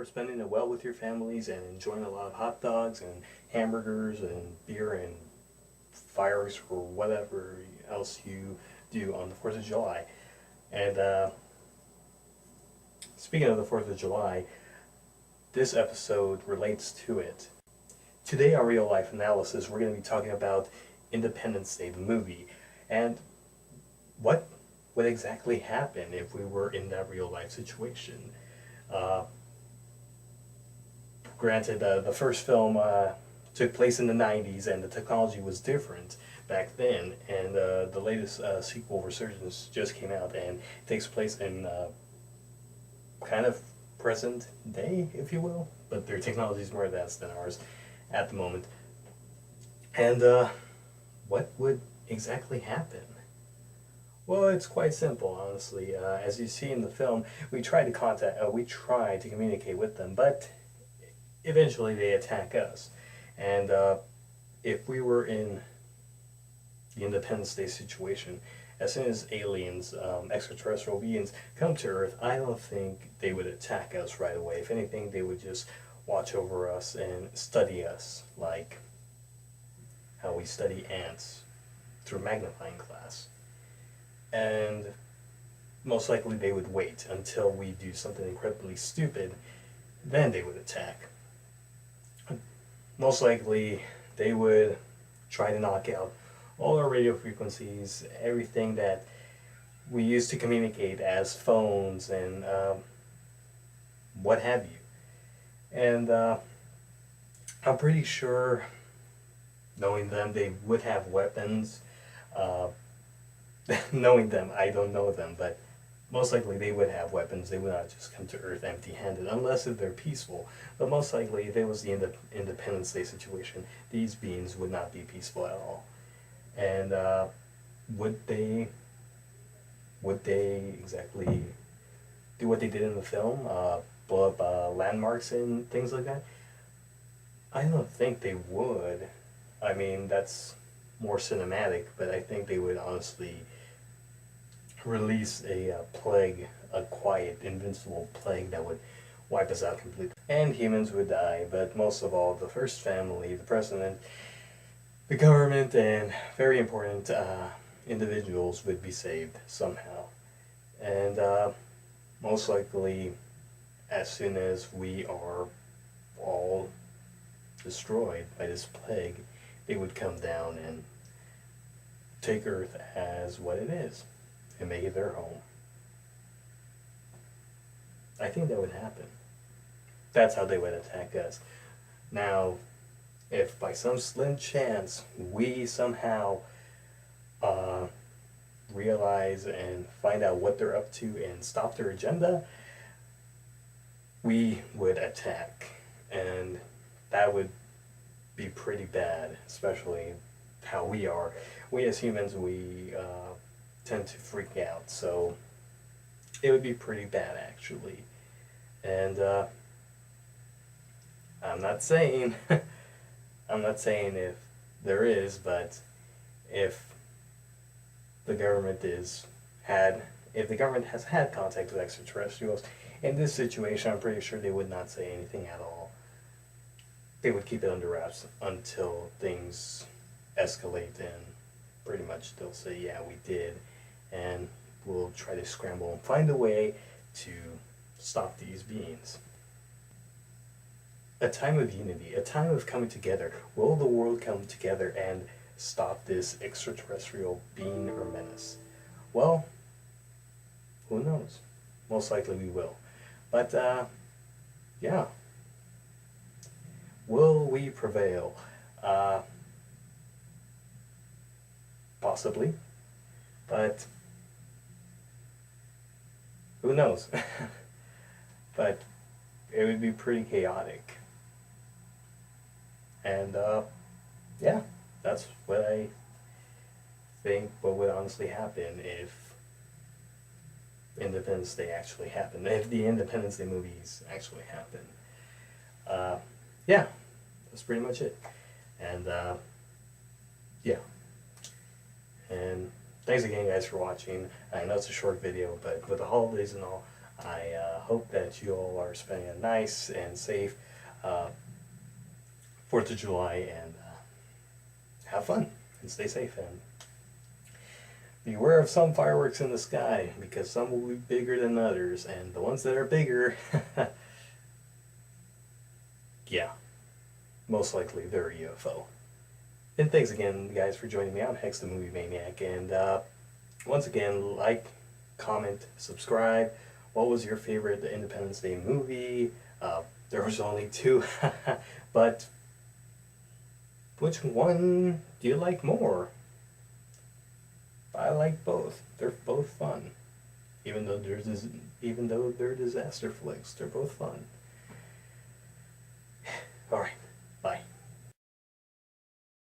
spending it well with your families and enjoying a lot of hot dogs and hamburgers and beer and fireworks or whatever else you do on the 4th of July. And speaking of the 4th of July, this episode relates to it. Today on Real Life Analysis, we're going to be talking about Independence Day, the movie, and what would exactly happen if we were in that real life situation. Granted, the first film took place in the 90s and the technology was different back then, and the latest sequel, Resurgence, just came out and takes place in kind of present day, if you will, but their technology is more advanced than ours at the moment. And what would exactly happen? Well, it's quite simple, honestly. As you see in the film, we try to communicate with them, but eventually they attack us. And if we were in the Independence Day situation, as soon as aliens, extraterrestrial beings, come to Earth, I don't think they would attack us right away. If anything, they would just watch over us and study us, like how we study ants through magnifying glass. And most likely they would wait until we do something incredibly stupid, then they would attack. Most likely they would try to knock out all our radio frequencies, everything that we use to communicate as phones and what have you. And I'm pretty sure, knowing them, they would have weapons. Knowing them, I don't know them, but most likely they would have weapons. They would not just come to Earth empty-handed, unless if they're peaceful. But most likely, if it was the Independence Day situation, these beings would not be peaceful at all. And would they exactly do what they did in the film, blow up landmarks and things like that? I don't think they would. I mean, that's more cinematic, but I think they would honestly release a plague, a quiet, invincible plague that would wipe us out completely. And humans would die, but most of all, the first family, the president, the government, and very important individuals would be saved somehow. And most likely, as soon as we are all destroyed by this plague, they would come down and take Earth as what it is and make it their home. I think that would happen. That's how they would attack us. Now, if by some slim chance we somehow realize and find out what they're up to and stop their agenda, we would attack. And that would be pretty bad, especially how we are. We as humans, we tend to freak out, so it would be pretty bad, actually. And I'm not saying if there is, but if the government if the government has had contact with extraterrestrials in this situation, I'm pretty sure they would not say anything at all. They would keep it under wraps until things escalate, and pretty much they'll say, yeah, we did, and we'll try to scramble and find a way to stop these beings. A time of unity, a time of coming together. Will the world come together and stop this extraterrestrial being or menace? Well, who knows? Most likely we will. But, yeah. Will we prevail? Possibly. But who knows? But it would be pretty chaotic. And yeah, that's what I think what would honestly happen if Independence Day actually happened, if the Independence Day movies actually happened. Yeah, that's pretty much it. And yeah. And thanks again, guys, for watching. I know it's a short video, but with the holidays and all, I hope that you all are spending a nice and safe 4th of July, and have fun and stay safe, and beware of some fireworks in the sky, because some will be bigger than others, and the ones that are bigger, yeah, most likely they're a UFO. And thanks again, guys, for joining me. I'm Hex the Movie Maniac, and once again, like, comment, subscribe. What was your favorite Independence Day movie? There was only two, but which one do you like more? I like both. They're both fun. Even though they're disaster flicks, they're both fun. All right.